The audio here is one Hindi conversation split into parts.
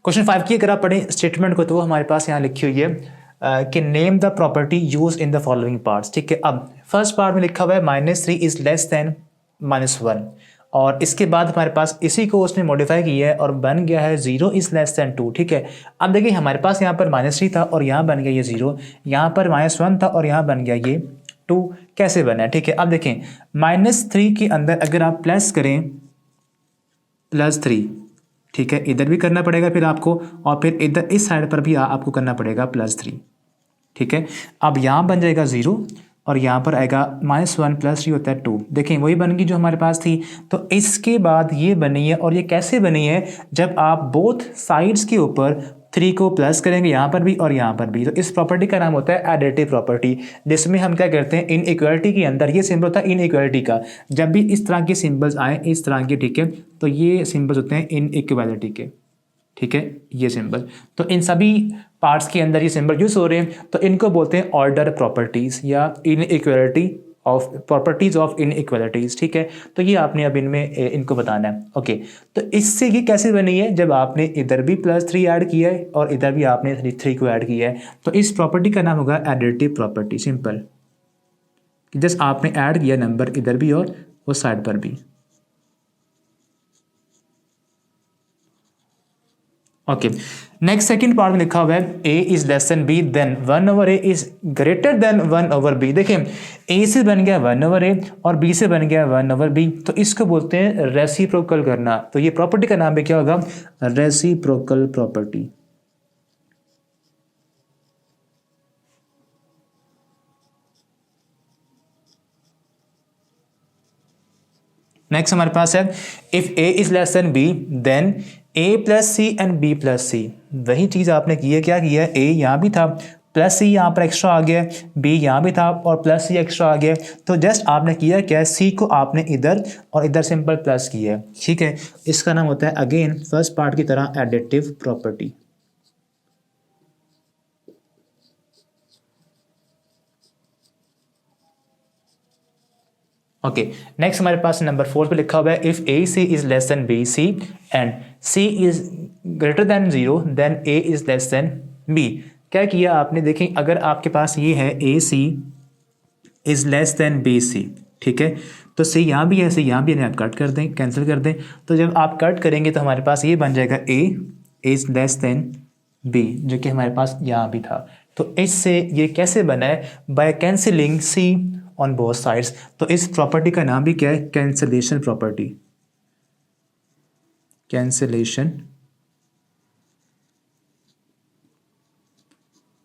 क्वेश्चन 5 की अगर आप पढ़ें स्टेटमेंट को तो हमारे पास यहाँ लिखी हुई है कि name the property use in the following parts. ठीक है, अब फर्स्ट पार्ट में लिखा हुआ है -3 इज लेस देन -1 और इसके बाद हमारे पास इसी को उसने मॉडिफाई किया है और बन गया है 0 इज लेस देन 2। ठीक है, अब देखिए हमारे पास यहाँ पर -3 था और यहाँ बन गया ये 0, यहाँ पर -1 था और यहाँ बन गया ये 2। कैसे बना है? ठीक है, अब देखें -3 के अंदर अगर आप प्लस करें +3, ठीक है, इधर भी करना पड़ेगा फिर आपको और फिर इधर इस साइड पर भी आपको करना पड़ेगा +3। ठीक है, अब यहाँ बन जाएगा 0 और यहाँ पर आएगा -1 + 3 होता है 2। देखें वही बन गई जो हमारे पास थी। तो इसके बाद ये बनी है और ये कैसे बनी है? जब आप बोथ साइड्स के ऊपर 3 को प्लस करेंगे यहाँ पर भी और यहाँ पर भी। तो इस प्रॉपर्टी का नाम होता है एडिटिव प्रॉपर्टी, जिसमें हम क्या करते हैं इनइक्वालिटी के अंदर ये सिंबल होता है इनइक्वालिटी का। जब भी इस तरह के सिंबल्स आए इस तरह के, ठीक है, तो ये सिंबल्स होते हैं इनइक्वालिटी के। ठीक है, ये सिंबल तो इन सभी पार्ट्स के अंदर ये सिंबल यूज हो रहे हैं, तो इनको बोलते हैं ऑर्डर प्रॉपर्टीज या inequality of properties of inequalities. ठीक है, तो ये आपने अब इनमें इनको बताना है। ओके, तो इससे ये कैसे बनी है? जब आपने इधर भी +3 ऐड किया है और इधर भी आपने 3 को ऐड किया है, तो इस प्रॉपर्टी का नाम होगा एडिटिव प्रॉपर्टी। सिंपल, जस्ट आपने ऐड किया नंबर इधर भी और उस साइड पर भी। ओके, नेक्स्ट सेकंड पार्ट में लिखा हुआ है a is less than b then 1/a is greater than 1/b। देखें a से बन गया 1/a और b से बन गया 1/b, तो इसको बोलते हैं रेसिप्रोकल करना। तो ये प्रॉपर्टी का नाम भी क्या होगा? Reciprocal property. नेक्स्ट हमारे पास है if a is less than b then a + c and b + c। वही चीज़ आपने की है, क्या किया है? a यहाँ भी था +c यहाँ पर एक्स्ट्रा आ गया, b यहाँ भी था और +c एक्स्ट्रा आ गया। तो जस्ट आपने किया क्या है? c को आपने इधर और इधर सिंपल प्लस किया है। ठीक है, इसका नाम होता है अगेन फर्स्ट पार्ट की तरह एडिटिव प्रॉपर्टी। ओके, नेक्स्ट हमारे पास नंबर 4 पे लिखा हुआ है if A C is less than B C and C is greater than 0 then A is less than b. क्या किया आपने? देखें अगर आपके पास ये है a C is less than B c, ठीक है, तो सी यहाँ भी है, सी यहाँ भी है, आप कट कर दें, कैंसिल कर दें। तो जब आप कट करेंगे तो हमारे पास ये बन जाएगा ए इज लेस देन बी, जो कि हमारे पास यहाँ भी था। तो इससे ये कैसे बना है? By cancelling C on both sides. तो इस प्रॉपर्टी का नाम भी क्या है? Cancellation property. Cancellation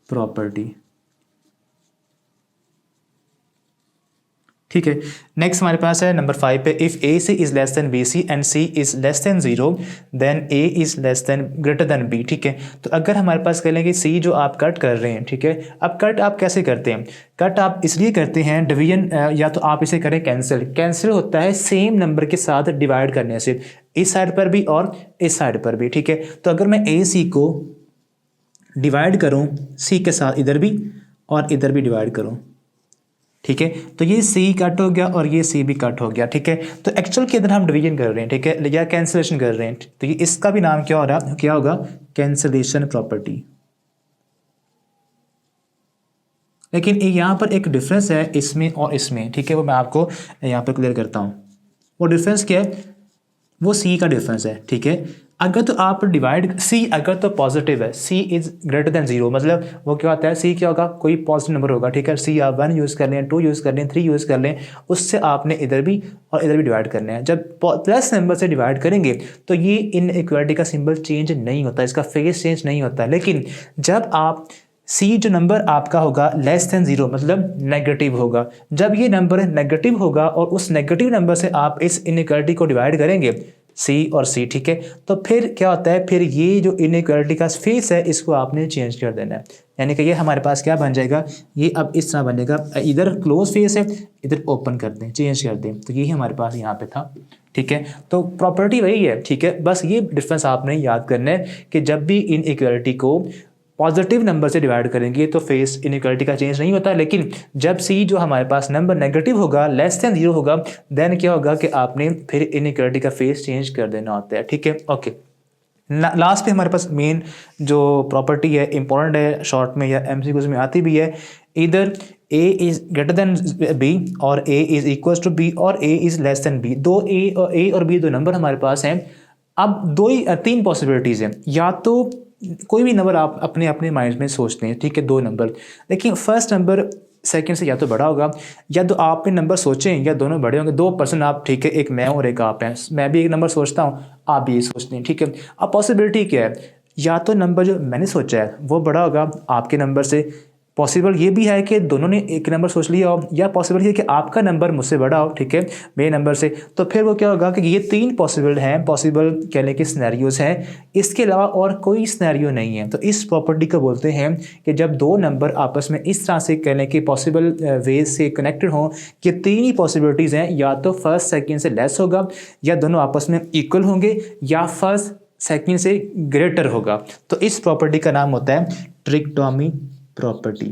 property. ठीक है, नेक्स्ट हमारे पास है नंबर 5 पे if A C is less than B C and C is less than 0 then A is less than greater than B. ठीक है, तो अगर हमारे पास कह लें कि सी जो आप कट कर रहे हैं, ठीक है, अब कट आप कैसे करते हैं? कट आप इसलिए करते हैं डिवीजन, या तो आप इसे करें कैंसिल। कैंसिल होता है सेम नंबर के साथ डिवाइड करने से, इस साइड पर भी और इस साइड पर भी। ठीक है, तो अगर मैं ए सी को डिवाइड करूं सी के साथ इधर भी और इधर भी डिवाइड करूं, ठीक है, तो ये सी कट हो गया और ये सी भी कट हो गया। ठीक है, तो एक्चुअल के अंदर हम डिवीजन कर रहे हैं, ठीक है, या कैंसिलेशन कर रहे हैं। तो ये इसका भी नाम क्या हो रहा, क्या होगा? Cancellation property. लेकिन यहाँ पर एक डिफरेंस है इसमें और इसमें, ठीक है, वो मैं आपको यहाँ पर क्लियर करता हूँ। वो डिफरेंस क्या है? वो सी का डिफरेंस है। ठीक है, अगर तो आप डिवाइड सी अगर तो पॉजिटिव है, सी इज ग्रेटर देन 0, मतलब वो क्या होता है? सी क्या होगा? कोई पॉजिटिव नंबर होगा। ठीक है, सी आप 1 यूज़ कर लें, 2 यूज़ कर लें, 3 यूज़ कर लें, उससे आपने इधर भी और इधर भी डिवाइड करना है। जब प्लस नंबर से डिवाइड करेंगे तो ये इनइक्वालिटी का सिंबल चेंज नहीं होता, इसका फेस चेंज नहीं होता। लेकिन जब आप सी जो नंबर आपका होगा लेस देन 0, मतलब नेगेटिव होगा, जब ये नंबर नेगेटिव होगा और उस नेगेटिव नंबर से आप इस इनइक्वालिटी को डिवाइड करेंगे सी और सी, ठीक है, तो फिर क्या होता है? फिर ये जो इनइक्वालिटी का फेस है इसको आपने चेंज कर देना है। यानी कि ये हमारे पास क्या बन जाएगा? ये अब इस तरह बनेगा, इधर क्लोज फेस है, इधर ओपन कर दें, चेंज कर दें। तो यही हमारे पास यहाँ पे था। ठीक है, तो प्रॉपर्टी वही है। ठीक है, बस ये डिफरेंस आपने याद करना है कि जब भी इनइक्वालिटी को पॉजिटिव नंबर से डिवाइड करेंगे तो फेस इनइक्वालिटी का चेंज नहीं होता, लेकिन जब सी जो हमारे पास नंबर नेगेटिव होगा, लेस देन 0 होगा, देन क्या होगा कि आपने फिर इनइक्वालिटी का फेस चेंज कर देना होता है। ठीक है, ओके। लास्ट पे हमारे पास मेन जो प्रॉपर्टी है, इंपॉर्टेंट है, शॉर्ट में या एमसीक्यूज में आती भी है, इधर a is greater than b और a is equal to b और a is less than b। दो a और b दो नंबर हमारे पास हैं। अब तीन पॉसिबिलिटीज़ हैं, या तो कोई भी नंबर आप अपने अपने माइंड में सोचते हैं, ठीक है, दो नंबर, लेकिन फर्स्ट नंबर सेकंड से या तो बड़ा होगा, या तो आपने नंबर सोचें या दोनों बड़े होंगे। दो पर्सन आप, ठीक है, एक मैं और एक आप हैं, मैं भी एक नंबर सोचता हूँ, आप भी ये सोचते हैं, ठीक है। अब पॉसिबिलिटी क्या है, या तो नंबर जो मैंने सोचा है वो बड़ा होगा आपके नंबर से, पॉसिबल ये भी है कि दोनों ने एक नंबर सोच लिया हो, या पॉसिबल ये कि आपका नंबर मुझसे बड़ा हो, ठीक है, मेरे नंबर से। तो फिर वो क्या होगा कि ये तीन पॉसिबल हैं, पॉसिबल कहने के सिनेरियोज हैं, इसके अलावा और कोई सिनेरियो नहीं है। तो इस प्रॉपर्टी को बोलते हैं कि जब दो नंबर आपस में इस तरह से कहने के पॉसिबल वेज से कनेक्टेड हों कि तीन ही पॉसिबिलिटीज़ हैं, या तो फर्स्ट सेकेंड से लेस होगा, या दोनों आपस में इक्वल होंगे, या फर्स्ट सेकेंड से ग्रेटर होगा। तो इस प्रॉपर्टी का नाम होता है ट्रिकोटोमी प्रॉपर्टी।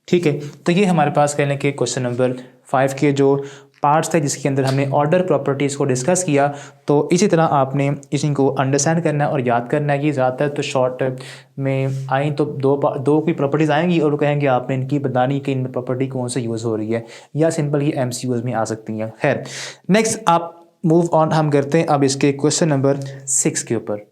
ठीक है, तो ये हमारे पास कहने के क्वेश्चन नंबर 5 के जो पार्ट्स थे, जिसके अंदर हमने ऑर्डर प्रॉपर्टीज़ को डिस्कस किया। तो इसी तरह आपने इसी को अंडरस्टैंड करना है और याद करना है कि ज़्यादातर तो शॉर्ट में आई तो दो की प्रॉपर्टीज़ आएंगी और वो कहेंगे आपने इनकी बतानी कि इनमें प्रॉपर्टी कौन से यूज़ हो रही है, या सिंपल ही एमसीक्यूज में आ सकती हैं। खैर, नेक्स्ट आप मूव ऑन हम करते हैं अब इसके क्वेश्चन नंबर 6 के ऊपर।